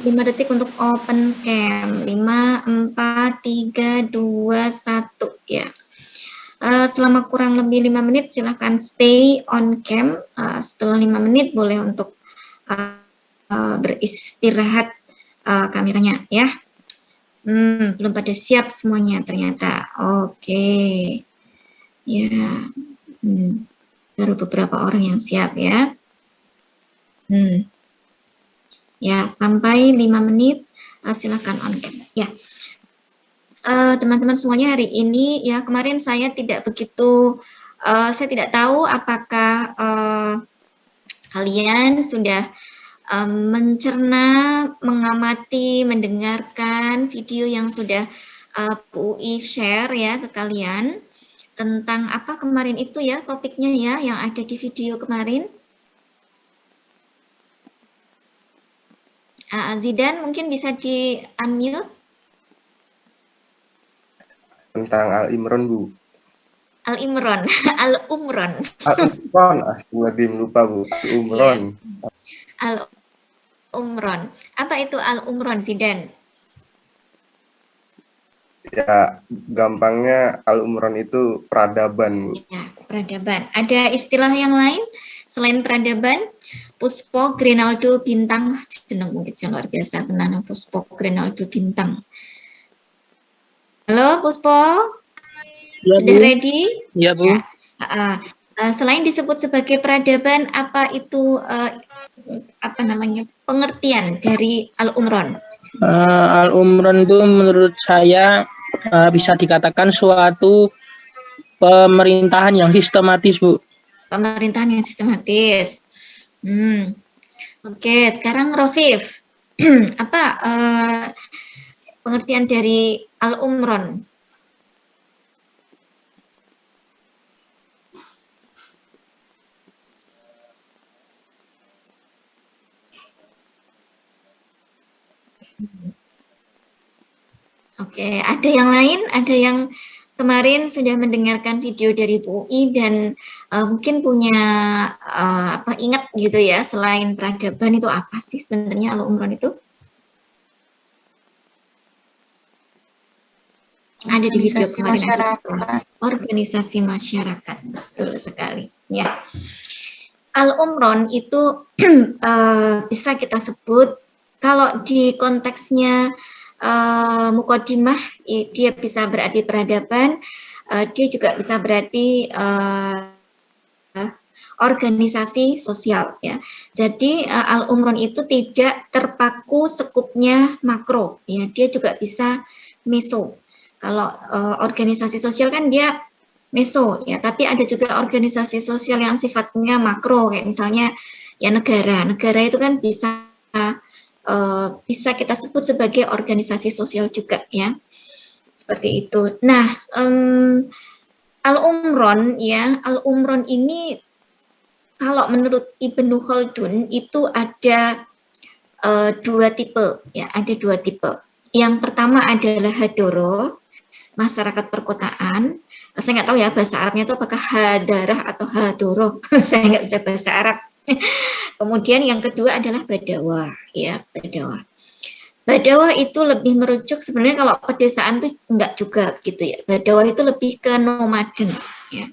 5 detik untuk open cam. 5, 4, 3, 2, 1 ya. Selama kurang lebih 5 menit silahkan stay on cam. Setelah 5 menit boleh untuk beristirahat kameranya ya. Belum pada siap semuanya ternyata. Oke. Ya. Baru beberapa orang yang siap ya. Ya, sampai 5 menit silakan on cam. Ya. Teman-teman semuanya, hari ini ya, kemarin saya tidak begitu saya tidak tahu apakah kalian sudah mencerna, mengamati, mendengarkan video yang sudah Bu UI share ya ke kalian tentang apa kemarin itu ya, topiknya ya yang ada di video kemarin. Zidan mungkin bisa di unmute. Tentang Al-Imron, Bu. Al-Imron, Al-Umron. Al-Umron, astagfirullahaladzim, lupa, Bu. Al-Umron. Yeah. Al-Umron. Apa itu Al-Umron, Zidan? Ya, gampangnya Al-Umron itu peradaban, Bu. Ya, peradaban. Ada istilah yang lain selain peradaban? Puspo Grinaldo Bintang. Jeneng mungkin yang luar biasa tenan Puspo Grinaldo Bintang. Halo Puspo, ya, sudah Bu. ready? Ya, Bu. Ya. Selain disebut sebagai peradaban, apa itu apa namanya pengertian dari Al-Umron? Al-Umron itu menurut saya bisa dikatakan suatu pemerintahan yang sistematis, Bu. Pemerintahan yang sistematis. Oke, sekarang Rofif, apa pengertian dari Al-Umron? Oke, ada yang lain? Ada yang kemarin sudah mendengarkan video dari Bu UI dan mungkin punya apa ingat gitu ya, selain peradaban itu apa sih sebenarnya Al-Umron itu? Ada di video kemarin ada organisasi masyarakat, betul sekali ya. Al-Umron itu bisa kita sebut kalau di konteksnya mukodimah dia bisa berarti peradaban, dia juga bisa berarti organisasi sosial ya. Jadi Al-Umron itu tidak terpaku sekupnya makro ya, dia juga bisa meso. Kalau organisasi sosial kan dia meso ya, tapi ada juga organisasi sosial yang sifatnya makro kayak misalnya ya negara. Negara itu kan bisa kita sebut sebagai organisasi sosial juga ya, seperti itu. Nah, Al-Umron ya, Al-Umron ini kalau menurut Ibnu Khaldun itu ada dua tipe ya, ada dua tipe. Yang pertama adalah hadoro, masyarakat perkotaan. Saya nggak tahu ya bahasa Arabnya itu apakah hadarah atau hadoro. Saya nggak bisa bahasa Arab. Kemudian yang kedua adalah badawa ya, badawa. Badawa itu lebih merujuk sebenarnya kalau pedesaan itu enggak juga gitu ya. Badawa itu lebih ke nomaden ya.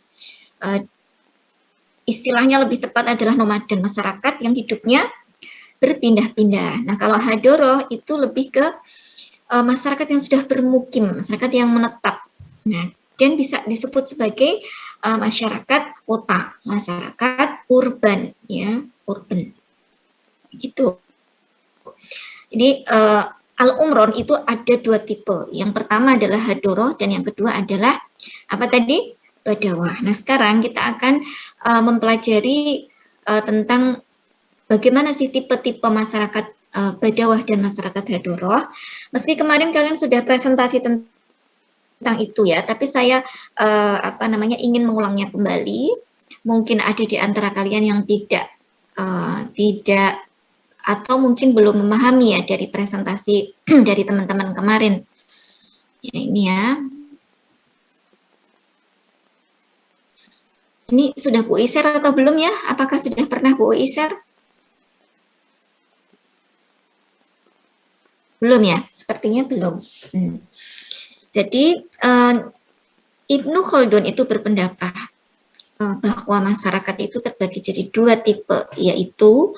Istilahnya lebih tepat adalah nomaden, masyarakat yang hidupnya berpindah-pindah. Nah, kalau hadoro itu lebih ke masyarakat yang sudah bermukim, masyarakat yang menetap. Nah, dan bisa disebut sebagai masyarakat kota, masyarakat urban ya, urban. Gitu. Jadi Al-Umron itu ada dua tipe. Yang pertama adalah hadoro dan yang kedua adalah apa tadi? Badawa. Nah, sekarang kita akan mempelajari tentang bagaimana sih tipe-tipe masyarakat Badawah dan masyarakat Hadoroh. Meski kemarin kalian sudah presentasi tentang itu ya, tapi saya ingin mengulangnya kembali. Mungkin ada di antara kalian yang tidak atau mungkin belum memahami ya dari presentasi dari teman-teman kemarin. Ya, ini ya. Ini sudah Bu UI share atau belum ya? Apakah sudah pernah Bu UI share? Belum ya, sepertinya belum. Jadi Ibnu Khaldun itu berpendapat bahwa masyarakat itu terbagi jadi dua tipe, yaitu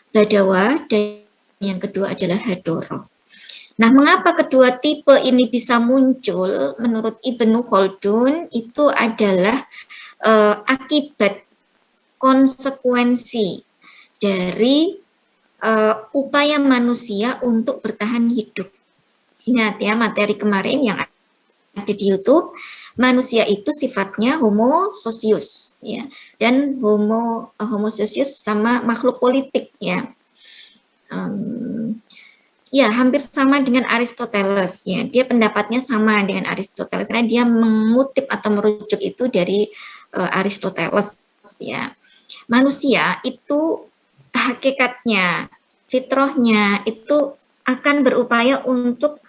Badawa dan yang kedua adalah Hadoro. Nah, mengapa kedua tipe ini bisa muncul? Menurut Ibnu Khaldun itu adalah akibat konsekuensi dari upaya manusia untuk bertahan hidup. Ingat ya materi kemarin yang ada di YouTube, manusia itu sifatnya homo socius ya, dan homo socius sama makhluk politik ya. Ya hampir sama dengan Aristoteles ya, dia pendapatnya sama dengan Aristoteles karena dia mengutip atau merujuk itu dari Aristoteles ya. Manusia itu hakikatnya, fitrahnya itu akan berupaya untuk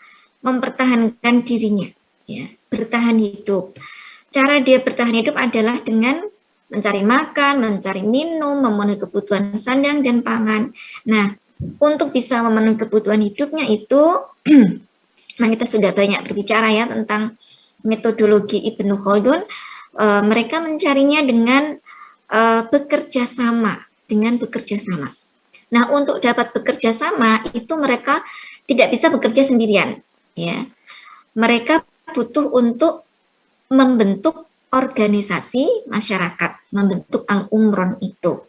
mempertahankan dirinya ya, bertahan hidup. Cara dia bertahan hidup adalah dengan mencari makan, mencari minum, memenuhi kebutuhan sandang dan pangan. Nah, untuk bisa memenuhi kebutuhan hidupnya itu, kita sudah banyak berbicara ya tentang metodologi Ibnu Khaldun. Mereka mencarinya dengan bekerja sama, Nah, untuk dapat bekerja sama itu mereka tidak bisa bekerja sendirian, ya. Mereka butuh untuk membentuk organisasi masyarakat, membentuk al-umron itu.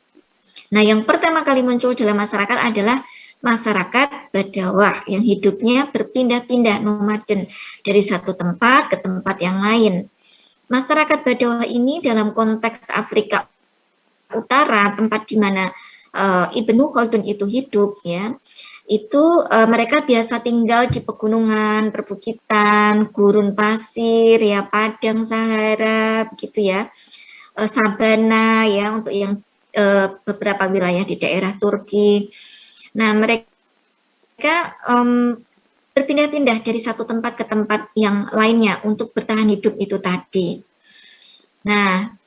Nah, yang pertama kali muncul dalam masyarakat adalah masyarakat Badawa yang hidupnya berpindah-pindah nomaden dari satu tempat ke tempat yang lain. Masyarakat Badawa ini dalam konteks Afrika Utara, tempat di mana Ibnu Khaldun itu hidup ya, itu mereka biasa tinggal di pegunungan, perbukitan, gurun pasir, ya padang Sahara, begitu ya, sabana ya untuk yang beberapa wilayah di daerah Turki. Nah, mereka berpindah-pindah dari satu tempat ke tempat yang lainnya untuk bertahan hidup itu tadi. Nah,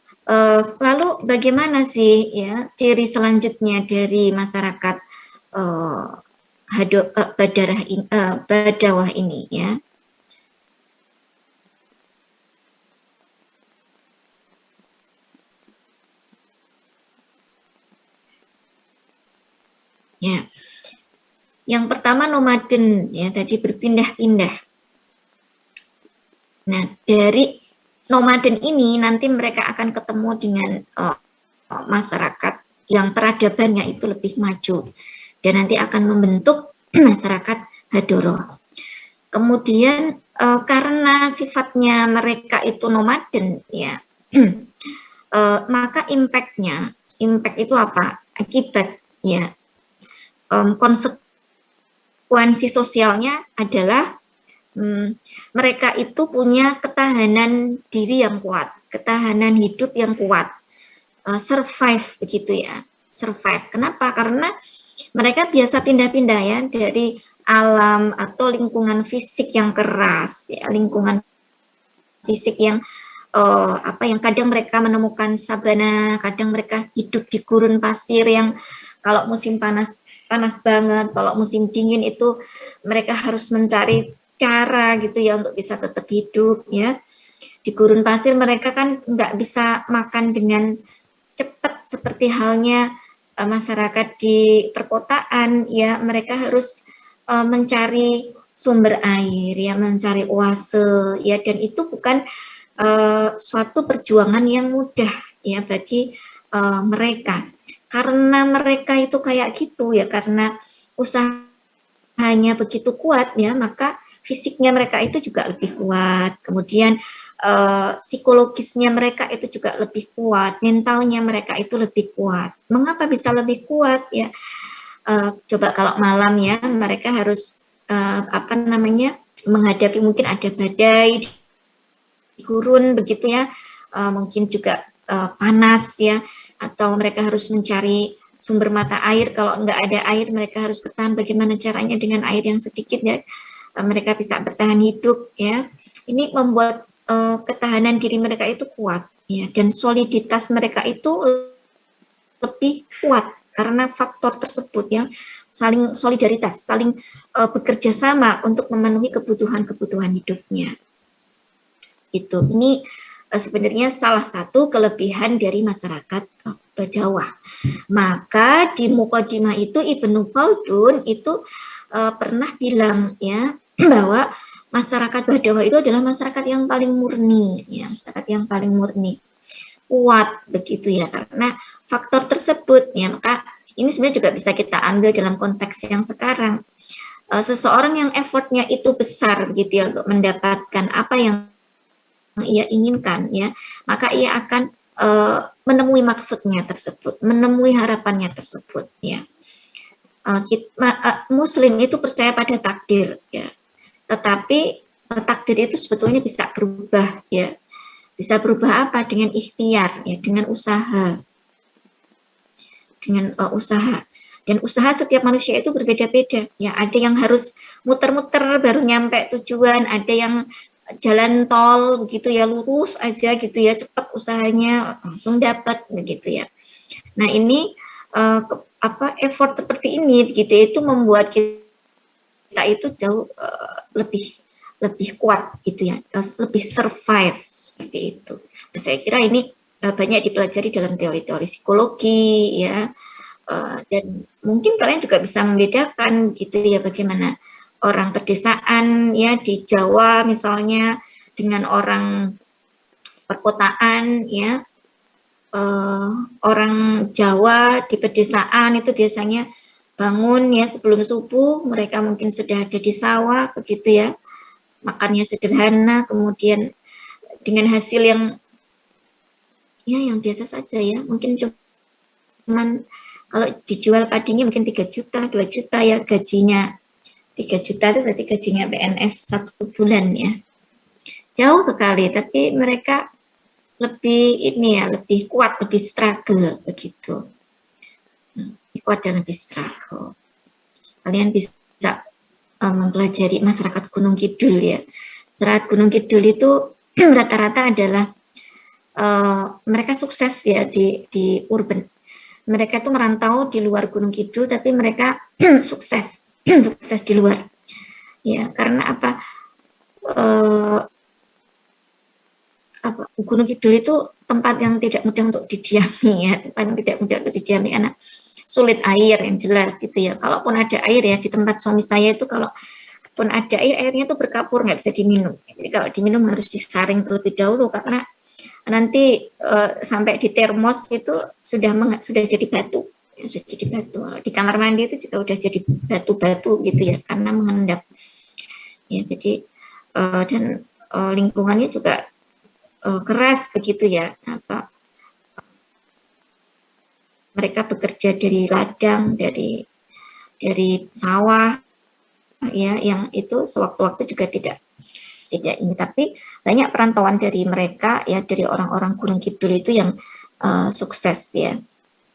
lalu bagaimana sih ya ciri selanjutnya dari masyarakat Badawah ini ya? Ya, yang pertama nomaden ya, tadi berpindah-pindah. Nah, dari nomaden ini nanti mereka akan ketemu dengan masyarakat yang peradabannya itu lebih maju dan nanti akan membentuk masyarakat Hadoro. Kemudian karena sifatnya mereka itu nomaden ya, maka impact itu apa? Akibat ya. Konsekuensi sosialnya adalah mereka itu punya ketahanan diri yang kuat, ketahanan hidup yang kuat, survive begitu ya, survive. Kenapa? Karena mereka biasa pindah-pindah ya dari alam atau lingkungan fisik yang keras, ya, lingkungan fisik yang yang kadang mereka menemukan sabana, kadang mereka hidup di gurun pasir yang kalau musim panas banget, kalau musim dingin itu mereka harus mencari cara gitu ya untuk bisa tetap hidup ya. Di gurun pasir mereka kan nggak bisa makan dengan cepat seperti halnya masyarakat di perkotaan ya, mereka harus mencari sumber air ya, mencari oase ya, dan itu bukan suatu perjuangan yang mudah ya bagi mereka. Karena mereka itu kayak gitu ya, karena usahanya begitu kuat ya, maka fisiknya mereka itu juga lebih kuat. Kemudian psikologisnya mereka itu juga lebih kuat, mentalnya mereka itu lebih kuat. Mengapa bisa lebih kuat ya? Coba kalau malam ya, mereka harus menghadapi mungkin ada badai di gurun begitu ya, mungkin juga panas ya, atau mereka harus mencari sumber mata air. Kalau nggak ada air, mereka harus bertahan. Bagaimana caranya dengan air yang sedikit ya, mereka bisa bertahan hidup ya. Ini membuat ketahanan diri mereka itu kuat ya, dan soliditas mereka itu lebih kuat karena faktor tersebut ya, saling solidaritas, saling bekerja sama untuk memenuhi kebutuhan-kebutuhan hidupnya. Itu ini sebenarnya salah satu kelebihan dari masyarakat Badawa. Maka di Muqaddimah itu Ibnu Khaldun itu pernah bilang ya bahwa masyarakat Badawa itu adalah masyarakat yang paling murni, ya, masyarakat yang paling murni, kuat begitu ya, karena faktor tersebut ya. Maka ini sebenarnya juga bisa kita ambil dalam konteks yang sekarang. Seseorang yang effortnya itu besar begitu ya untuk mendapatkan apa yang ia inginkan ya, maka ia akan menemui maksudnya tersebut, menemui harapannya tersebut ya. Muslim itu percaya pada takdir ya, tetapi takdir itu sebetulnya bisa berubah ya. Bisa berubah apa? Dengan ikhtiar ya, dengan usaha. Dengan usaha. Dan usaha setiap manusia itu berbeda-beda ya. Ada yang harus muter-muter baru nyampe tujuan, ada yang jalan tol begitu ya, lurus aja gitu ya, cepat usahanya langsung dapat begitu ya. Nah, ini effort seperti ini begitu itu membuat kita itu jauh lebih kuat gitu ya, lebih survive seperti itu. Dan saya kira ini banyak dipelajari dalam teori-teori psikologi ya, dan mungkin kalian juga bisa membedakan gitu ya, bagaimana orang pedesaan ya di Jawa misalnya dengan orang perkotaan ya. Orang Jawa di pedesaan itu biasanya bangun ya sebelum subuh, mereka mungkin sudah ada di sawah begitu ya, makannya sederhana, kemudian dengan hasil yang biasa saja ya, mungkin cuman kalau dijual padinya mungkin 3 juta, 2 juta ya gajinya. 3 juta itu berarti gajinya PNS 1 bulan ya. Jauh sekali, tapi mereka lebih kuat, lebih struggle begitu. Lebih kuat dan lebih struggle. Kalian bisa mempelajari masyarakat Gunung Kidul ya. Masyarakat Gunung Kidul itu rata-rata adalah mereka sukses ya di urban. Mereka itu merantau di luar Gunung Kidul, tapi mereka sukses di luar. Ya, karena apa? Gunung Kidul itu tempat yang tidak mudah untuk didiami ya, tempat yang tidak mudah untuk didiami karena sulit air yang jelas gitu ya. Kalaupun ada air ya, di tempat suami saya itu kalau pun ada airnya itu berkapur, nggak bisa diminum. Jadi kalau diminum harus disaring terlebih dahulu karena nanti sampai di termos itu sudah jadi batu. Ya, sudah jadi batu. Di kamar mandi itu juga udah jadi batu-batu gitu ya, karena mengendap. Ya, jadi dan lingkungannya juga keras begitu ya. Mereka bekerja dari ladang, dari sawah ya, yang itu sewaktu-waktu juga tidak ini, tapi banyak perantauan dari mereka ya, dari orang-orang Gunung Kidul itu yang sukses ya.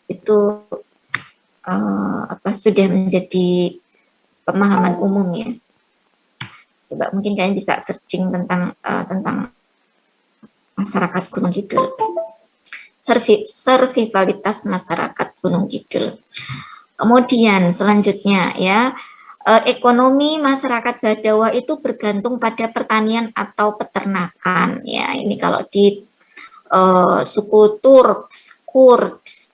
Itu sudah menjadi pemahaman umum ya. Coba mungkin kalian bisa searching tentang masyarakat Gunung Kidul. Survivalitas masyarakat Gunung Kidul. Kemudian selanjutnya ya, ekonomi masyarakat Badawa itu bergantung pada pertanian atau peternakan ya. Ini kalau di suku Turks, Kurds,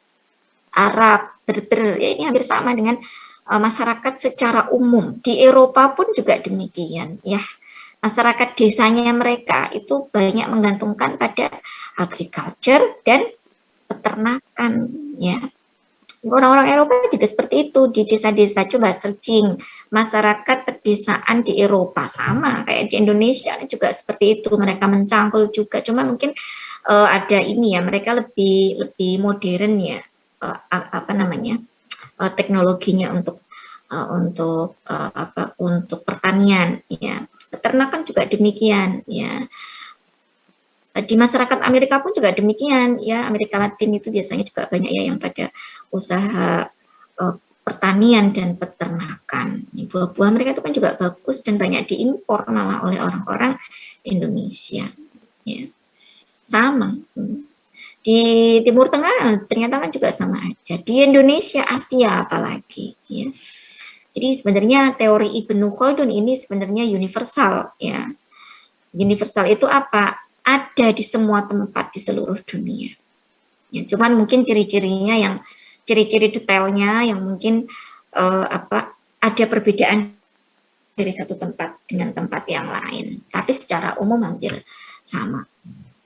Arab, Berber ya, ini hampir sama dengan masyarakat secara umum. Di Eropa pun juga demikian ya. Masyarakat desanya mereka itu banyak menggantungkan pada agriculture dan peternakan ya. Orang-orang Eropa juga seperti itu di desa-desa. Coba searching masyarakat pedesaan di Eropa, sama kayak di Indonesia juga seperti itu. Mereka mencangkul juga, cuma mungkin ada ini ya, mereka lebih modern ya, teknologinya untuk pertanian ya. Peternakan juga demikian ya. Di masyarakat Amerika pun juga demikian ya. Amerika Latin itu biasanya juga banyak ya yang pada usaha pertanian dan peternakan. Buah-buah mereka itu kan juga bagus dan banyak diimpor malah oleh orang-orang Indonesia ya. Sama di Timur Tengah ternyata kan juga sama aja. Di Indonesia, Asia apalagi ya. Jadi sebenarnya teori Ibnu Khaldun ini sebenarnya universal ya. Universal itu apa? Ada di semua tempat di seluruh dunia. Ya, cuman mungkin ciri-cirinya yang ciri-ciri detailnya yang mungkin ada perbedaan dari satu tempat dengan tempat yang lain. Tapi secara umum hampir sama.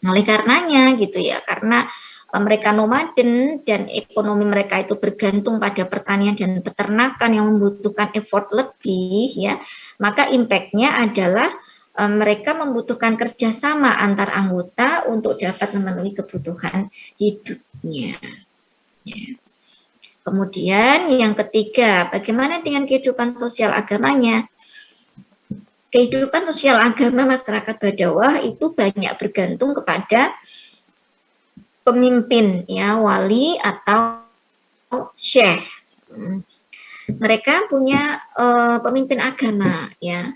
Oleh karenanya gitu ya, karena mereka nomaden dan ekonomi mereka itu bergantung pada pertanian dan peternakan yang membutuhkan effort lebih ya, maka impact-nya adalah mereka membutuhkan kerjasama antar anggota untuk dapat memenuhi kebutuhan hidupnya. Ya. Kemudian yang ketiga, bagaimana dengan kehidupan sosial agamanya? Kehidupan sosial agama masyarakat Badawah itu banyak bergantung kepada pemimpin, ya, wali atau syekh. Mereka punya pemimpin agama, ya,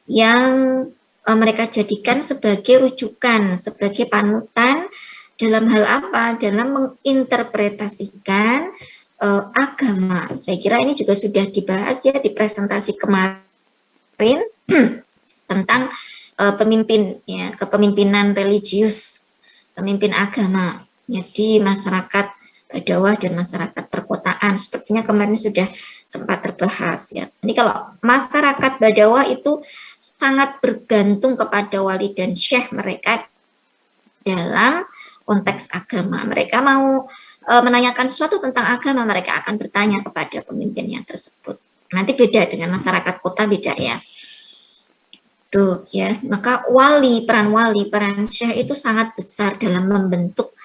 yang mereka jadikan sebagai rujukan, sebagai panutan dalam hal apa? Dalam menginterpretasikan agama. Saya kira ini juga sudah dibahas ya di presentasi kemarin tentang pemimpin, ya, kepemimpinan religius, pemimpin agama ya, di masyarakat Badawah dan masyarakat perkotaan. Sepertinya kemarin sudah sempat terbahas ya. Ini kalau masyarakat Badawah itu sangat bergantung kepada wali dan syekh mereka dalam konteks agama. Mereka mau menanyakan sesuatu tentang agama, mereka akan bertanya kepada pemimpinnya tersebut. Nanti beda dengan masyarakat kota, beda ya. Tuh ya, maka peran syekh itu sangat besar dalam membentuk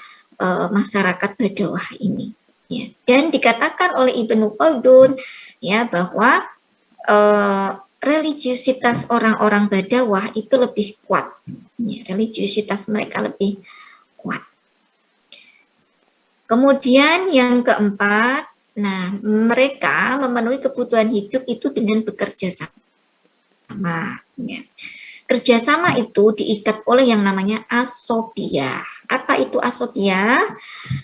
masyarakat Badawah ini. Ya. Dan dikatakan oleh Ibnu Khaldun ya bahwa religiusitas orang-orang Badawah itu lebih kuat. Ya, religiusitas mereka lebih kuat. Kemudian yang keempat, nah mereka memenuhi kebutuhan hidup itu dengan bekerja sama. Ya. Kerjasama itu diikat oleh yang namanya asobia. Apa itu asobia?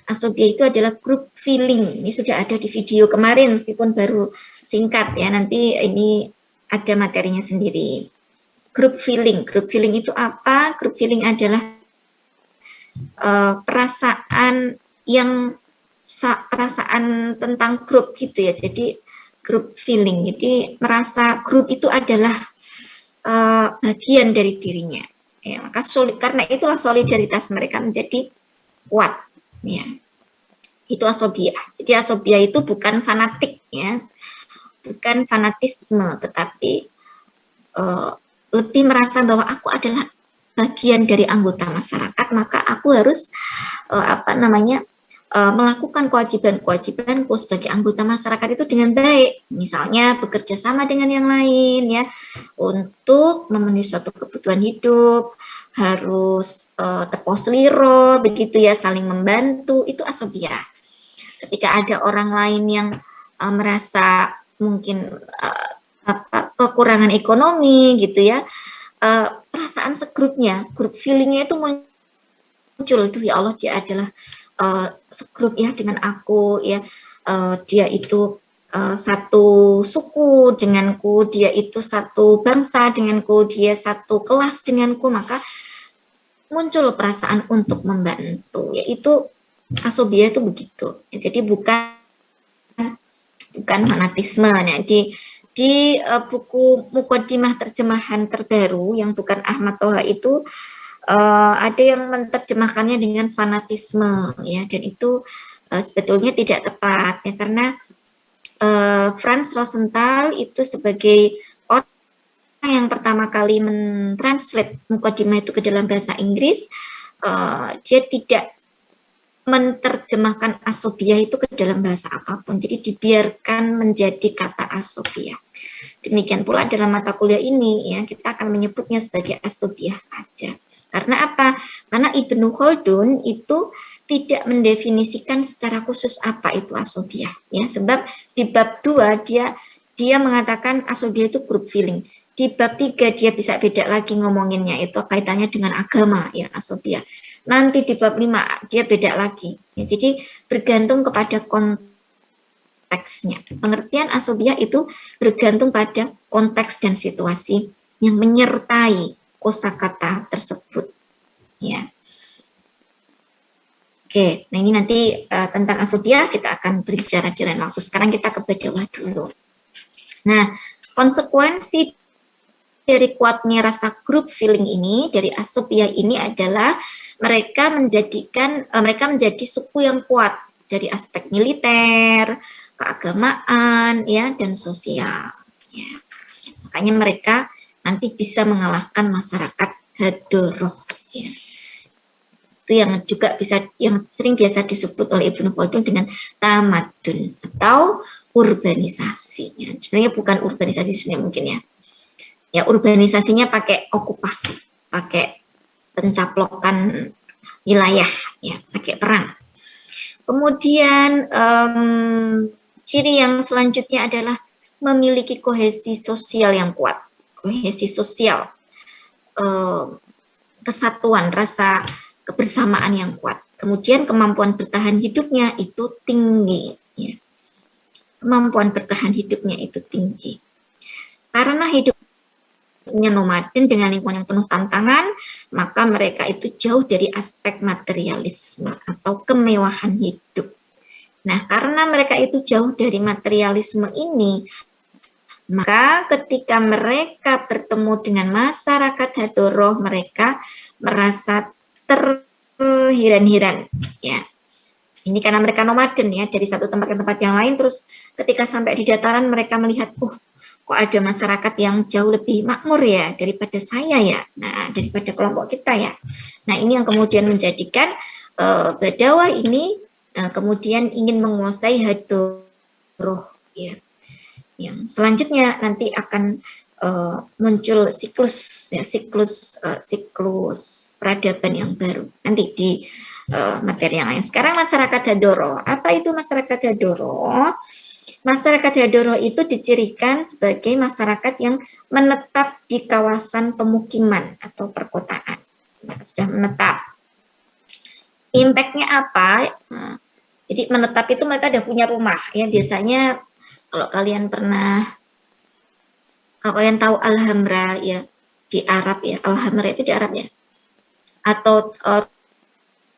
Asobia itu adalah group feeling. Ini sudah ada di video kemarin meskipun baru singkat ya. Nanti ini ada materinya sendiri. Group feeling. Group feeling itu apa? Group feeling adalah perasaan tentang grup gitu ya. Jadi group feeling. Jadi merasa grup itu adalah bagian dari dirinya. Ya, maka karena itulah solidaritas mereka menjadi kuat. Ya. Itu asobia. Jadi asobia itu bukan fanatik, ya, bukan fanatisme, tetapi lebih merasa bahwa aku adalah bagian dari anggota masyarakat, maka aku harus melakukan kewajiban-kewajibanku sebagai anggota masyarakat itu dengan baik. Misalnya bekerja sama dengan yang lain ya, untuk memenuhi suatu kebutuhan hidup, harus teposliro begitu ya, saling membantu, itu asobia. Ketika ada orang lain yang merasa mungkin kekurangan ekonomi gitu ya, perasaan segrupnya, grup feelingnya itu muncul, duh ya Allah, dia adalah segrup ya dengan aku ya, dia itu satu suku denganku, dia itu satu bangsa denganku, dia satu kelas denganku, maka muncul perasaan untuk membantu, yaitu asobia itu begitu ya. Jadi bukan fanatisme. Nah, di buku Muqaddimah terjemahan terbaru yang bukan Ahmad Toha itu ada yang menerjemahkannya dengan fanatisme ya, dan itu sebetulnya tidak tepat ya, karena Franz Rosenthal itu sebagai orang yang pertama kali mentranslate Muqaddimah itu ke dalam bahasa Inggris, dia tidak menerjemahkan asobia itu ke dalam bahasa apapun, jadi dibiarkan menjadi kata asobia. Demikian pula dalam mata kuliah ini ya, kita akan menyebutnya sebagai asobia saja. Karena apa? Karena Ibnu Khaldun itu tidak mendefinisikan secara khusus apa itu asobia ya, sebab di bab 2 dia mengatakan asobia itu group feeling. Di bab 3 dia bisa beda lagi ngomonginnya, itu kaitannya dengan agama ya, asobia. Nanti di bab 5 dia beda lagi. Ya, jadi bergantung kepada konteks konteksnya. Pengertian asobiah itu bergantung pada konteks dan situasi yang menyertai kosakata tersebut. Ya. Oke, nah ini nanti tentang asobiah kita akan berbicara di lain waktu. Sekarang kita ke Badawa dulu. Nah, konsekuensi dari kuatnya rasa group feeling ini dari asobiah ini adalah mereka menjadi suku yang kuat dari aspek militer, keagamaan, ya, dan sosial. Ya. Makanya mereka nanti bisa mengalahkan masyarakat Hadoroh. Ya. Itu yang juga yang sering biasa disebut oleh Ibnu Khaldun dengan tamadun atau urbanisasi. Ya. Sebenarnya bukan urbanisasi sebenarnya mungkin ya. Ya urbanisasinya pakai okupasi, pakai pencaplokan wilayah, ya pakai perang. Kemudian ciri yang selanjutnya adalah memiliki kohesi sosial yang kuat, kohesi sosial, kesatuan, rasa kebersamaan yang kuat. Kemudian kemampuan bertahan hidupnya itu tinggi, ya. Kemampuan bertahan hidupnya itu tinggi. Karena hidupnya nomaden dengan lingkungan yang penuh tantangan, maka mereka itu jauh dari aspek materialisme atau kemewahan hidup. Nah, karena mereka itu jauh dari materialisme ini, maka ketika mereka bertemu dengan masyarakat Hadoroh, mereka merasa terhiran-hiran, ya. Ini karena mereka nomaden ya, dari satu tempat ke tempat yang lain, terus ketika sampai di dataran mereka melihat, kok ada masyarakat yang jauh lebih makmur ya daripada saya ya, nah daripada kelompok kita ya. Nah ini yang kemudian menjadikan Badawa ini kemudian ingin menguasai Hadoroh ya. Yang selanjutnya nanti akan muncul siklus peradaban yang baru nanti di materi yang lain. Sekarang masyarakat Hadoroh, apa itu masyarakat Hadoroh? Masyarakat Hadoroh itu dicirikan sebagai masyarakat yang menetap di kawasan pemukiman atau perkotaan. Mereka sudah menetap. Impact-nya apa? Nah, jadi menetap itu mereka sudah punya rumah. Ya biasanya kalau kalian tahu Al-Hamra ya di Arab ya, Al-Hamra itu di Arab ya. Atau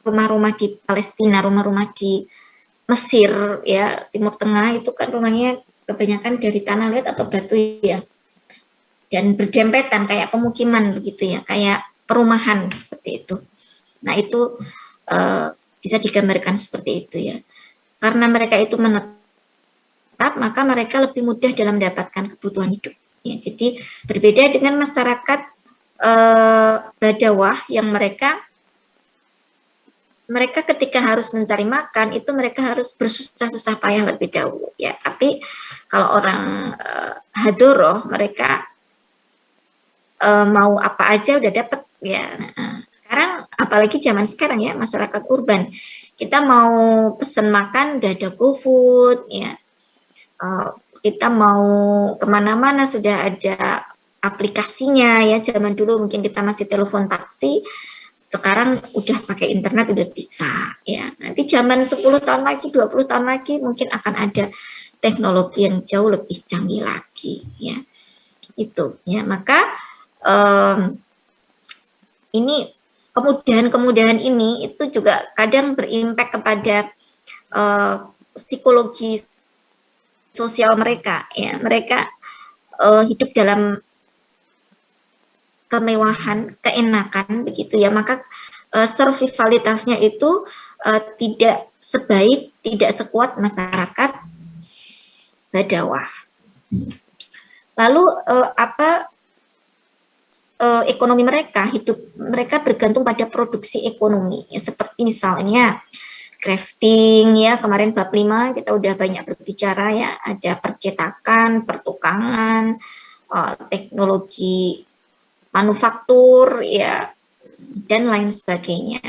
rumah-rumah di Palestina, rumah-rumah di Mesir ya, Timur Tengah itu kan rumahnya kebanyakan dari tanah liat atau batu ya, dan berdempetan kayak pemukiman begitu ya, kayak perumahan seperti itu. Nah itu bisa digambarkan seperti itu ya, karena mereka itu menetap, maka mereka lebih mudah dalam mendapatkan kebutuhan hidup ya. Jadi berbeda dengan masyarakat Badawah yang mereka ketika harus mencari makan itu mereka harus bersusah-susah payah lebih dahulu ya. Tapi kalau orang Hadoroh mereka mau apa aja udah dapat ya. Sekarang apalagi zaman sekarang ya, masyarakat urban, kita mau pesen makan udah ada GoFood ya. Kita mau kemana-mana sudah ada aplikasinya ya. Zaman dulu mungkin kita masih telepon taksi, sekarang udah pakai internet udah bisa ya. Nanti zaman 10 tahun lagi, 20 tahun lagi mungkin akan ada teknologi yang jauh lebih canggih lagi ya. Itu ya, maka ini kemudahan ini itu juga kadang berimpact kepada psikologi sosial mereka ya. Mereka hidup dalam kemewahan, keenakan begitu ya, maka survivalitasnya itu tidak sebaik, tidak sekuat masyarakat Badawah. Lalu ekonomi mereka, hidup mereka bergantung pada produksi ekonomi ya, seperti misalnya crafting ya, kemarin bab 5 kita udah banyak berbicara ya, ada percetakan, pertukangan, teknologi manufaktur ya, dan lain sebagainya,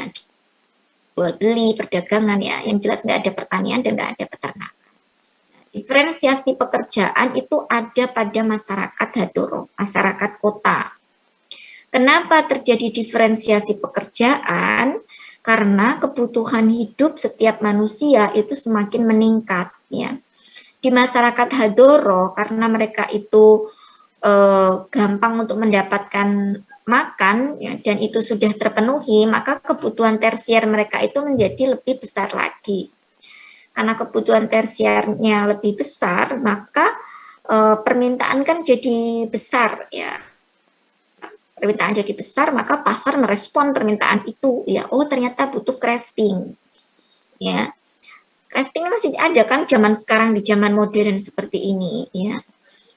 jual beli, perdagangan ya, yang jelas nggak ada pertanian dan nggak ada peternakan. Diferensiasi pekerjaan itu ada pada masyarakat Hadoroh, masyarakat kota. Kenapa terjadi diferensiasi pekerjaan? Karena kebutuhan hidup setiap manusia itu semakin meningkat ya. di masyarakat Hadoro karena mereka itu gampang untuk mendapatkan makan ya, dan itu sudah terpenuhi, maka kebutuhan tersier mereka itu menjadi lebih besar lagi. Karena kebutuhan tersiernya lebih besar, maka permintaan kan jadi besar ya. Permintaan jadi besar, maka pasar merespon permintaan itu ya. Oh, ternyata butuh crafting. Ya. Crafting masih ada kan zaman sekarang di zaman modern seperti ini ya.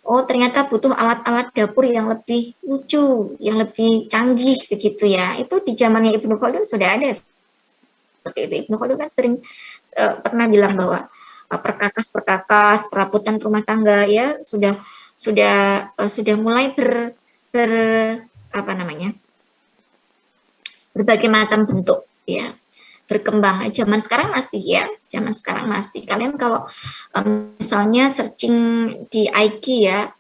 Oh, ternyata butuh alat-alat dapur yang lebih lucu, yang lebih canggih begitu ya. Itu di zamannya Ibnu Khaldun sudah ada seperti itu. Ibnu Khaldun kan sering pernah bilang bahwa perkakas-perkakas, perabotan rumah tangga ya sudah mulai berbagai macam bentuk ya, berkembang. Zaman sekarang masih. Kalian kalau misalnya searching di IG ya,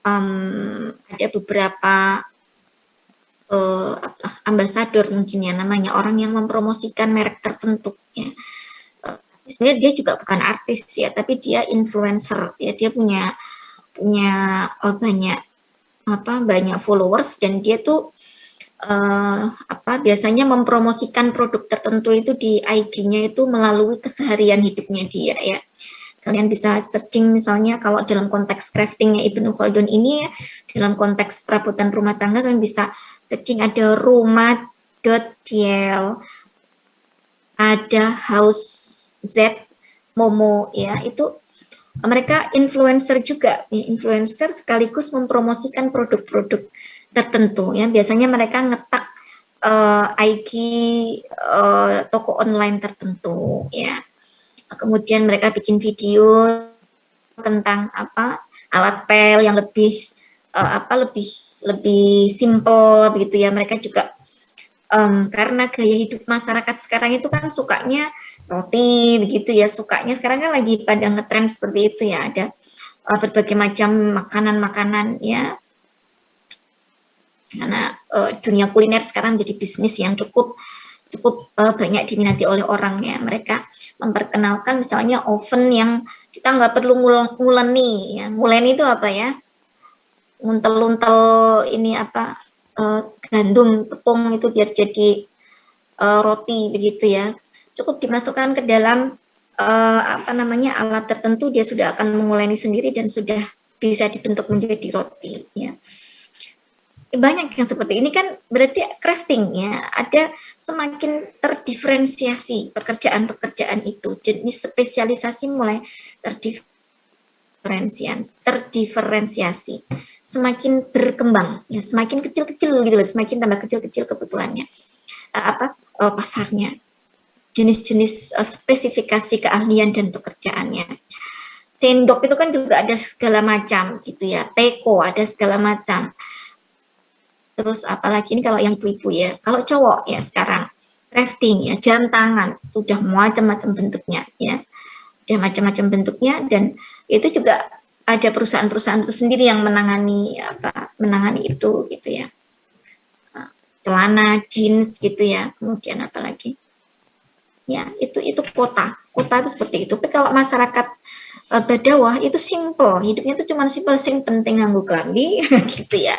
ada beberapa ambasador mungkin ya namanya, orang yang mempromosikan merek tertentu ya. Sebenarnya dia juga bukan artis ya, tapi dia influencer ya, dia punya banyak followers, dan dia tuh biasanya mempromosikan produk tertentu itu di IG-nya itu melalui keseharian hidupnya dia ya. Kalian bisa searching misalnya kalau dalam konteks craftingnya Ibnu Khaldun ini ya, dalam konteks perabotan rumah tangga kalian bisa searching, ada Roma.tl, ada House Z Momo ya, itu mereka influencer juga, influencer sekaligus mempromosikan produk-produk tertentu ya. Biasanya mereka ngetak IG toko online tertentu ya. Kemudian mereka bikin video tentang alat pel yang lebih lebih simple begitu ya. Mereka juga karena gaya hidup masyarakat sekarang itu kan sukanya roti begitu ya, sukanya sekarang kan lagi pada ngetren seperti itu ya, ada berbagai macam makanan-makanan ya, karena dunia kuliner sekarang jadi bisnis yang cukup banyak diminati oleh orang ya. Mereka memperkenalkan misalnya oven yang kita nggak perlu nguleni ya. Nguleni itu apa ya, nguntel-untel ini gandum tepung itu biar jadi roti begitu ya. Cukup dimasukkan ke dalam alat tertentu, dia sudah akan menguleni sendiri dan sudah bisa dibentuk menjadi roti ya. Banyak yang seperti ini kan, berarti crafting ya, ada semakin terdiferensiasi pekerjaan-pekerjaan itu, jenis spesialisasi mulai terdiferensiasi, semakin berkembang ya, semakin kecil-kecil gitu loh, semakin tambah kecil-kecil kebutuhannya pasarnya, jenis-jenis spesifikasi keahlian dan pekerjaannya. Sendok itu kan juga ada segala macam gitu ya, teko ada segala macam. Terus apalagi ini kalau yang ibu-ibu ya, kalau cowok ya sekarang crafting ya, jam tangan sudah macam-macam bentuknya ya, udah macam-macam bentuknya, dan itu juga ada perusahaan-perusahaan tersendiri yang menangani itu gitu ya, celana jeans gitu ya. Kemudian apalagi ya, itu kota itu seperti itu. Tapi kalau masyarakat Badawah itu simple, hidupnya itu cuma simple, sing penting nganggo klambi gitu ya,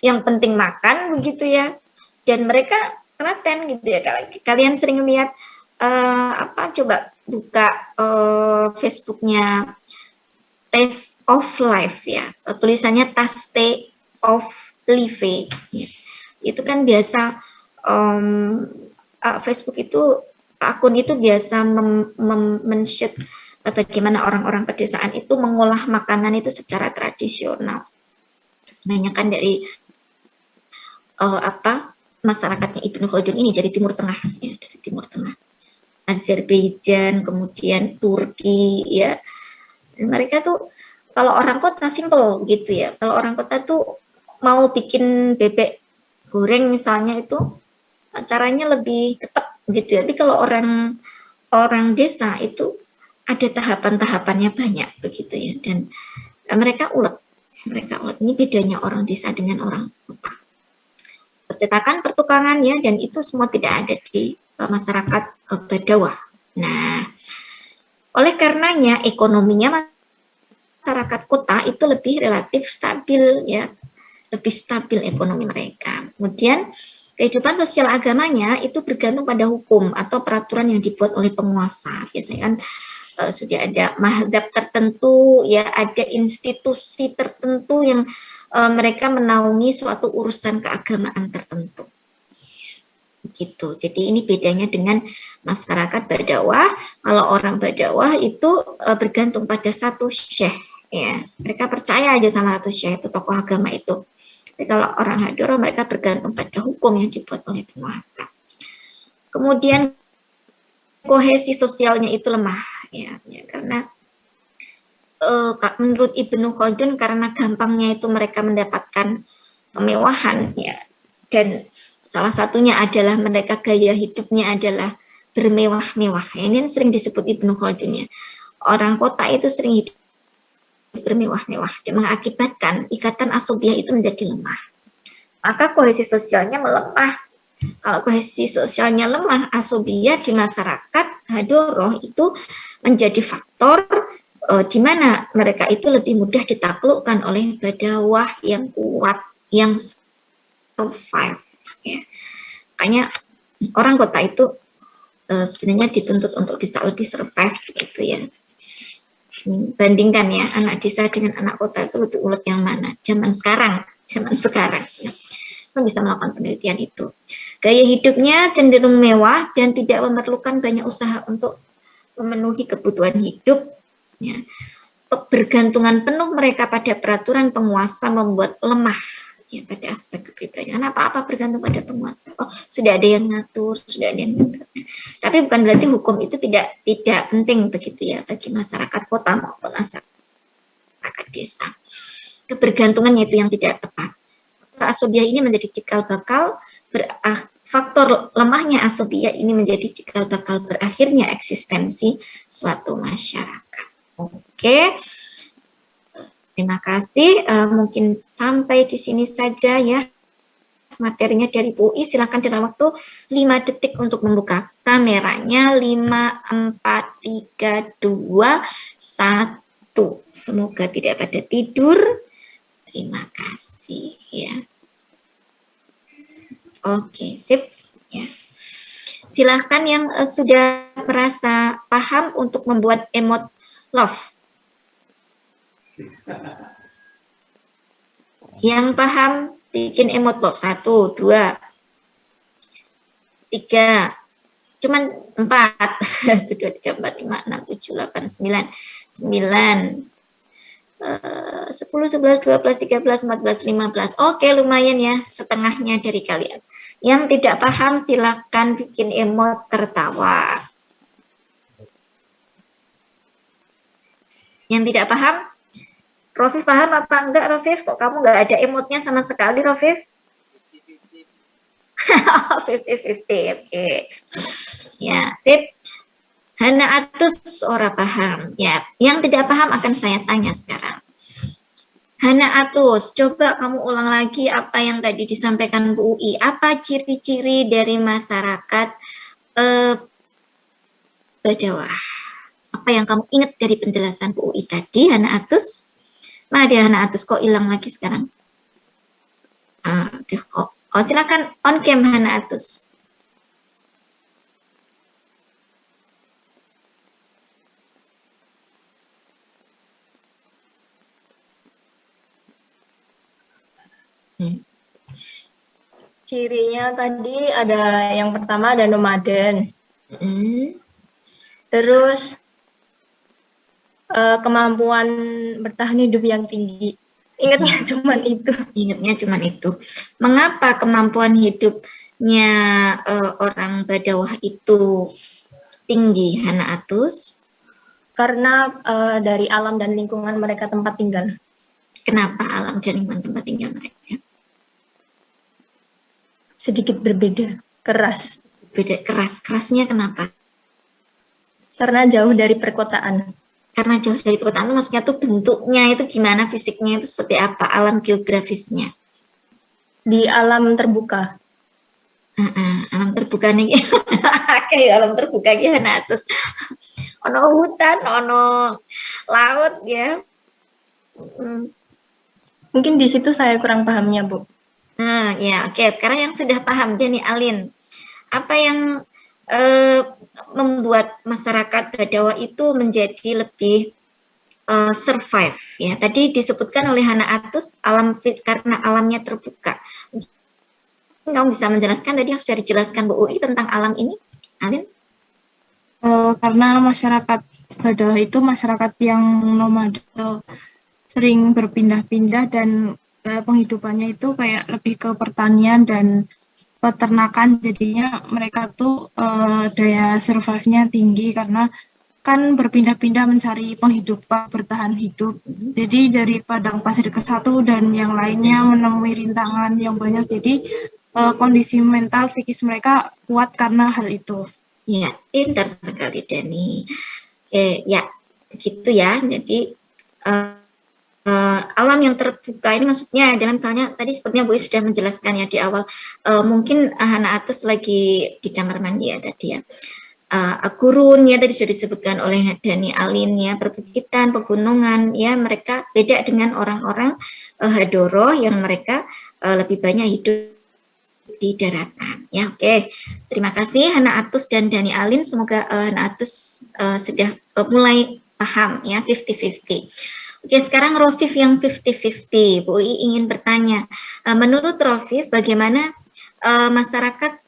yang penting makan begitu ya. Dan mereka telaten gitu ya. Kalian sering lihat coba buka Facebooknya Taste of Life ya, tulisannya Taste of Life ya. Itu kan biasa Facebook itu, akun itu biasa men-shoot bagaimana orang-orang pedesaan itu mengolah makanan itu secara tradisional. Kebanyakan dari masyarakatnya Ibnu Khaldun ini dari Timur Tengah ya, dari Timur Tengah, Azerbaijan, kemudian Turki ya. Mereka tuh kalau orang kota simple gitu ya. Kalau orang kota tuh mau bikin bebek goreng misalnya, itu caranya lebih cepat gitu ya. Tapi kalau orang desa itu ada tahapan-tahapannya banyak begitu ya, dan mereka ulet. Ini bedanya orang desa dengan orang kota. Percetakan, pertukangan ya, dan itu semua tidak ada di masyarakat Badawah. Nah, oleh karenanya ekonominya masyarakat kota itu lebih relatif stabil ya, lebih stabil ekonomi mereka. Kemudian kehidupan sosial agamanya itu bergantung pada hukum atau peraturan yang dibuat oleh penguasa. Biasanya kan sudah ada mazhab tertentu, ya ada institusi tertentu yang mereka menaungi suatu urusan keagamaan tertentu. Gitu. Jadi ini bedanya dengan masyarakat Badawah. Kalau orang Badawah itu bergantung pada satu syekh, ya. Mereka percaya aja sama satu syekh, itu tokoh agama itu. Tapi kalau orang Hadoro mereka bergantung pada hukum yang dibuat oleh penguasa. Kemudian kohesi sosialnya itu lemah, ya karena menurut Ibnu Khaldun karena gampangnya itu mereka mendapatkan kemewahan, ya, dan salah satunya adalah mereka gaya hidupnya adalah bermewah-mewah. Ini sering disebut Ibnu Khaldun ya. Orang kota itu sering hidup bermewah-mewah dan mengakibatkan ikatan asobiah itu menjadi lemah. Maka kohesi sosialnya melemah. Kalau kohesi sosialnya lemah, asobiah di masyarakat Hadoroh itu menjadi faktor di mana mereka itu lebih mudah ditaklukkan oleh Badawah yang kuat, yang survive. Ya. Makanya orang kota itu sebenarnya dituntut untuk bisa lebih survive gitu ya. Bandingkan ya, anak desa dengan anak kota itu lebih ulet yang mana? Zaman sekarang ya. Kita bisa melakukan penelitian itu. Gaya hidupnya cenderung mewah dan tidak memerlukan banyak usaha untuk memenuhi kebutuhan hidup. Ya. Kebergantungan penuh mereka pada peraturan penguasa membuat lemah ya pada aspek kepribadian. Apa-apa bergantung pada penguasa. Oh, sudah ada yang ngatur, sudah ada yang ngatur. Tapi bukan berarti hukum itu tidak penting begitu ya bagi masyarakat kota maupun masyarakat desa. Kebergantungannya itu yang tidak tepat. Asobiah ini menjadi cikal bakal faktor lemahnya asobiah ini menjadi cikal bakal berakhirnya eksistensi suatu masyarakat. Oke. Terima kasih. Mungkin sampai di sini saja ya materinya dari Bu UI. Silakan dalam waktu 5 detik untuk membuka kameranya. 5, 4, 3, 2, 1. Semoga tidak pada tidur. Terima kasih ya. Oke, sip ya. Silahkan yang sudah merasa paham untuk membuat emot love. Yang paham bikin emot love 1, 2, 3, cuman 4, 1, 2, 3, 4, 5, 6, 7, 8, 9, 10, 11, 12, 13, 14, 15. Oke, lumayan ya, setengahnya dari kalian. Yang tidak paham silakan bikin emot tertawa. Yang tidak paham? Rofif paham apa enggak, Rofif? Kok kamu nggak ada emotnya sama sekali, Rofif? 50-50, oke. Ya, sip. Hana Atus ora paham. Ya, yang tidak paham akan saya tanya sekarang. Hana Atus, coba kamu ulang lagi apa yang tadi disampaikan Bu UI. Apa ciri-ciri dari masyarakat Badawah? Apa yang kamu ingat dari penjelasan Bu UI tadi, Hana Atus? Mana dia Hana Atus, kok hilang lagi sekarang? Oh, silakan on cam Hana Atus. Cirinya tadi ada yang pertama ada nomaden. Terus kemampuan bertahan hidup yang tinggi. Ingatnya cuma itu. Ingatnya cuma itu. Mengapa kemampuan hidupnya orang Badawah itu tinggi, Hana Atus? Karena dari alam dan lingkungan mereka tempat tinggal. Kenapa alam dan lingkungan tempat tinggal mereka? Sedikit berbeda, keras. Beda keras. Kerasnya kenapa? Karena jauh dari perkotaan. Karena jauh dari perkotaan, maksudnya tuh bentuknya itu gimana, fisiknya itu seperti apa, alam geografisnya? Di alam terbuka. Alam terbuka nih, kayak alam terbuka gimana terus? Ono hutan, ono laut ya. Hmm. Mungkin di situ saya kurang pahamnya, Bu. Nah, ya, oke. Sekarang yang sudah paham, Dani Alin, apa yang membuat masyarakat Dadawa itu menjadi lebih survive? Ya, tadi disebutkan oleh Hana Atus, karena alamnya terbuka. Kamu bisa menjelaskan tadi yang sudah dijelaskan Bu Ui tentang alam ini, Alin? Karena masyarakat Dadawa itu masyarakat yang nomaden, sering berpindah-pindah dan penghidupannya itu kayak lebih ke pertanian dan peternakan, jadinya mereka tuh daya survive-nya tinggi karena kan berpindah-pindah mencari penghidupan, bertahan hidup. Jadi dari padang pasir ke satu dan yang lainnya menemui rintangan yang banyak, jadi kondisi mental psikis mereka kuat karena hal itu. Ya, pintar sekali Dani. Ya, begitu ya. Jadi alam yang terbuka ini maksudnya adalah misalnya tadi sepertinya Bu sudah menjelaskan ya di awal, mungkin Hana Atas lagi di kamar mandi ya tadi ya. Gurun ya tadi sudah disebutkan oleh Dani Alin ya, perbukitan, pegunungan ya, mereka beda dengan orang-orang Hadoro yang mereka lebih banyak hidup di daratan ya. Oke, terima kasih Hana Atus dan Dani Alin, semoga Hana Atus sudah mulai paham ya, 50-50. Oke, sekarang Rofif yang 50-50. Bu Ui ingin bertanya, menurut Rofif bagaimana masyarakat,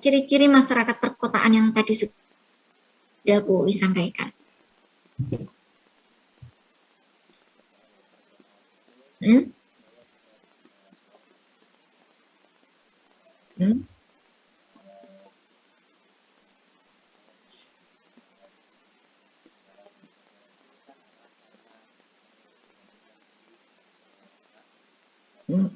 ciri-ciri masyarakat perkotaan yang tadi sudah Bu Ui sampaikan? Hmm? Hmm? Hmm.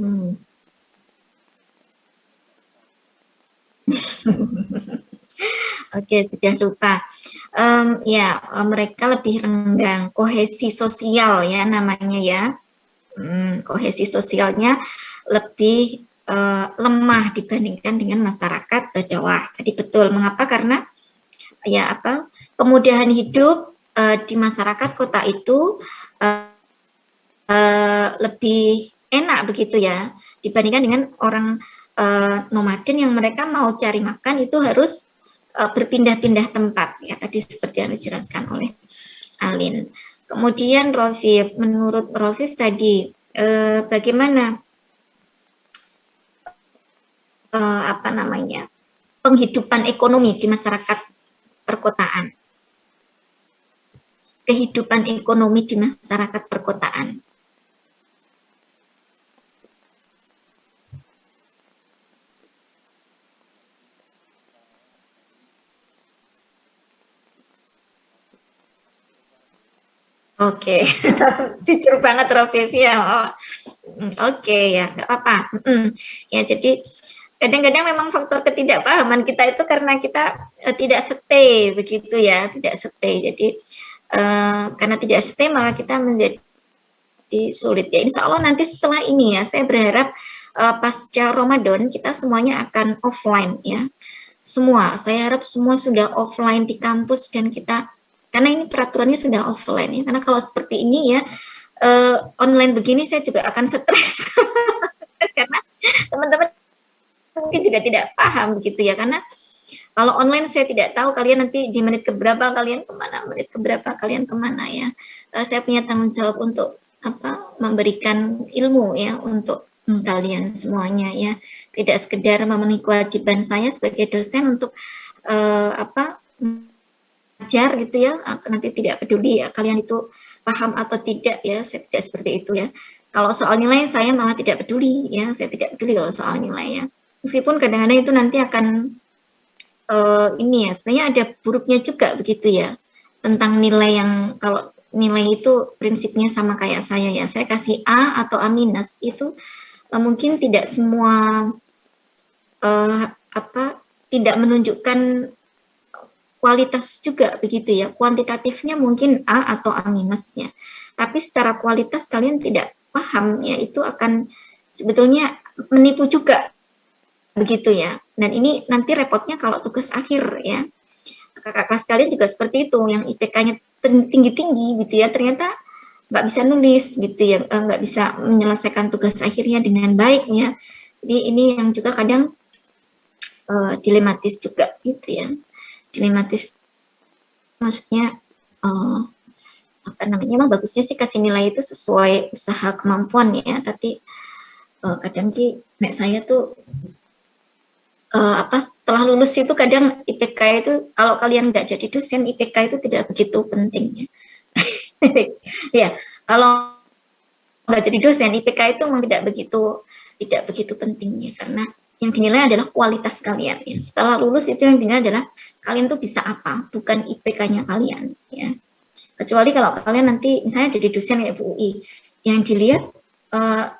Hmm. Oke, sudah lupa. Ya, mereka lebih renggang, kohesi sosial ya namanya ya. Kohesi sosialnya lebih lemah dibandingkan dengan masyarakat Dadawa. Tadi betul. Mengapa? Karena ya kemudahan hidup di masyarakat kota itu lebih enak begitu ya dibandingkan dengan orang nomaden yang mereka mau cari makan itu harus berpindah-pindah tempat ya, tadi seperti yang dijelaskan oleh Alin. Kemudian Rofif, menurut Rofif tadi bagaimana penghidupan ekonomi di masyarakat perkotaan, kehidupan ekonomi di masyarakat perkotaan. Oke, jujur banget Rofif ya. Oke ya, nggak apa-apa. Ya jadi kadang-kadang memang faktor ketidakpahaman kita itu karena kita tidak stay begitu ya, tidak stay. Jadi karena tidak stay maka kita menjadi sulit ya. Insya Allah nanti setelah ini ya, saya berharap pasca Ramadan kita semuanya akan offline ya. Semua, saya harap semua sudah offline di kampus dan kita, karena ini peraturannya sudah offline ya. Karena kalau seperti ini ya online begini saya juga akan stres. Karena teman-teman mungkin juga tidak paham begitu ya, karena kalau online saya tidak tahu kalian nanti di menit keberapa kalian kemana, menit keberapa kalian kemana ya. Saya punya tanggung jawab untuk memberikan ilmu ya untuk kalian semuanya ya, tidak sekedar memenuhi kewajiban saya sebagai dosen untuk ajar gitu ya, nanti tidak peduli ya kalian itu paham atau tidak ya, saya tidak seperti itu ya. Kalau soal nilai saya malah tidak peduli ya, saya tidak peduli kalau soal nilai ya, meskipun kadang-kadang itu nanti akan ini ya, sebenarnya ada buruknya juga begitu ya, tentang nilai yang, kalau nilai itu prinsipnya sama kayak saya ya, saya kasih A atau A minus itu mungkin tidak semua tidak menunjukkan kualitas juga begitu ya, kuantitatifnya mungkin A atau A minusnya, tapi secara kualitas kalian tidak paham ya, itu akan sebetulnya menipu juga begitu ya. Dan ini nanti repotnya kalau tugas akhir ya. Kakak kelas kalian juga seperti itu, yang IPK-nya tinggi-tinggi gitu ya, ternyata nggak bisa nulis gitu ya, nggak bisa menyelesaikan tugas akhirnya dengan baik ya. Jadi ini yang juga kadang dilematis juga gitu ya. Dilematis maksudnya apa namanya, emang bagusnya sih kasih nilai itu sesuai usaha kemampuan ya, tapi kadang nek saya tuh setelah lulus itu kadang IPK itu, kalau kalian nggak jadi dosen, IPK itu tidak begitu penting ya. Ya, kalau nggak jadi dosen, IPK itu memang tidak begitu pentingnya, karena yang dinilai adalah kualitas kalian ya. Setelah lulus itu yang dinilai adalah kalian tuh bisa apa, bukan IPK-nya kalian ya. Kecuali kalau kalian nanti misalnya jadi dosen ya Bu UI, yang dilihat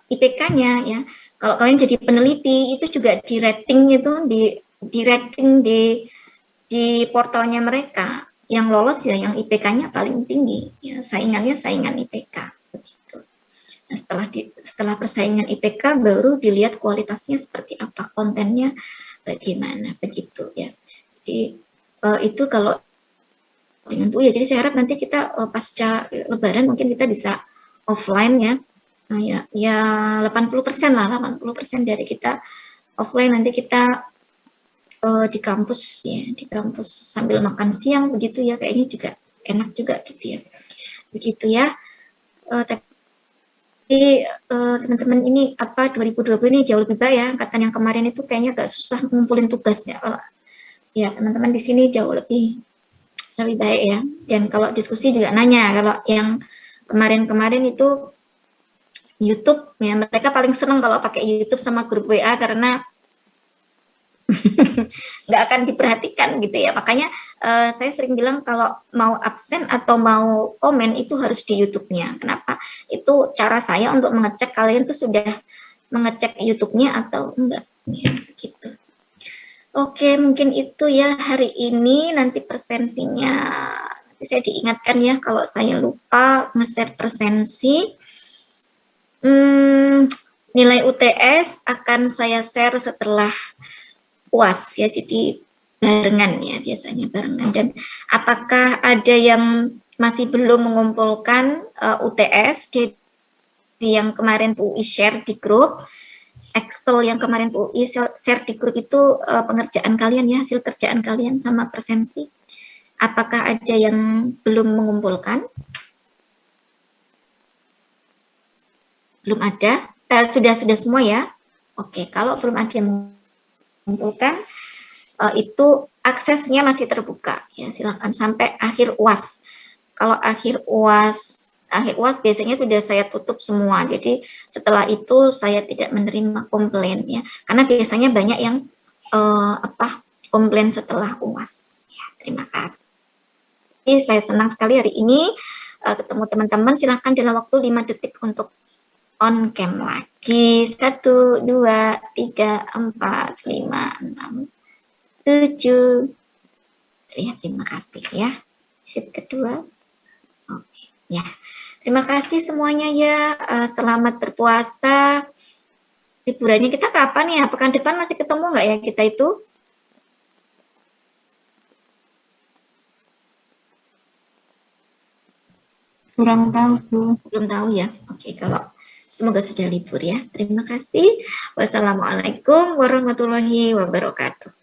IPK-nya ya. Kalau kalian jadi peneliti itu juga di rating itu, di rating di portalnya mereka, yang lolos ya yang IPK-nya paling tinggi ya, saingannya saingan IPK begitu. Nah, setelah persaingan IPK baru dilihat kualitasnya seperti apa, kontennya bagaimana begitu ya. Jadi itu kalau dengan Bu ya. Jadi saya harap nanti kita pasca Lebaran mungkin kita bisa offline ya. Nah, ya 80% lah, 80% dari kita offline, nanti kita di kampus ya, di kampus sambil makan siang begitu ya, kayaknya juga enak juga gitu ya. Begitu ya. Tapi teman-teman ini 2020 ini jauh lebih baik ya. Angkatan yang kemarin itu kayaknya agak susah ngumpulin tugasnya. Kalau ya teman-teman di sini jauh lebih baik ya. Dan kalau diskusi juga nanya, kalau yang kemarin-kemarin itu YouTube ya, mereka paling senang kalau pakai YouTube sama grup WA karena nggak akan diperhatikan gitu ya. Makanya saya sering bilang kalau mau absen atau mau komen itu harus di YouTube-nya. Kenapa? Itu cara saya untuk mengecek kalian tuh sudah mengecek YouTube-nya atau enggak ya, gitu. Oke, mungkin itu ya hari ini. Nanti presensinya saya diingatkan ya kalau saya lupa nge-share presensi. Nilai UTS akan saya share setelah UAS ya, jadi barengan ya, biasanya barengan. Dan apakah ada yang masih belum mengumpulkan UTS di yang kemarin Bu UI share di grup Excel, yang kemarin Bu UI share di grup itu pengerjaan kalian ya, hasil kerjaan kalian sama presensi. Apakah ada yang belum mengumpulkan? Belum ada? Sudah semua ya? Oke, kalau belum ada yang mengumpulkan, itu aksesnya masih terbuka ya, silakan sampai akhir UAS. Kalau akhir UAS biasanya sudah saya tutup semua, jadi setelah itu saya tidak menerima komplain ya, karena biasanya banyak yang komplain setelah UAS ya. Terima kasih. Saya senang sekali hari ini ketemu teman-teman. Silahkan dalam waktu 5 detik untuk on cam lagi. 1, 2, 3, 4, 5, 6, 7. Ya, terima kasih ya. Shift kedua. Oke, ya. Terima kasih semuanya ya. Selamat berpuasa. Liburannya kita kapan ya? Pekan depan masih ketemu nggak ya kita itu? Kurang tahu, Bu. Belum tahu ya. Oke, kalau semoga sudah libur ya. Terima kasih. Wassalamualaikum warahmatullahi wabarakatuh.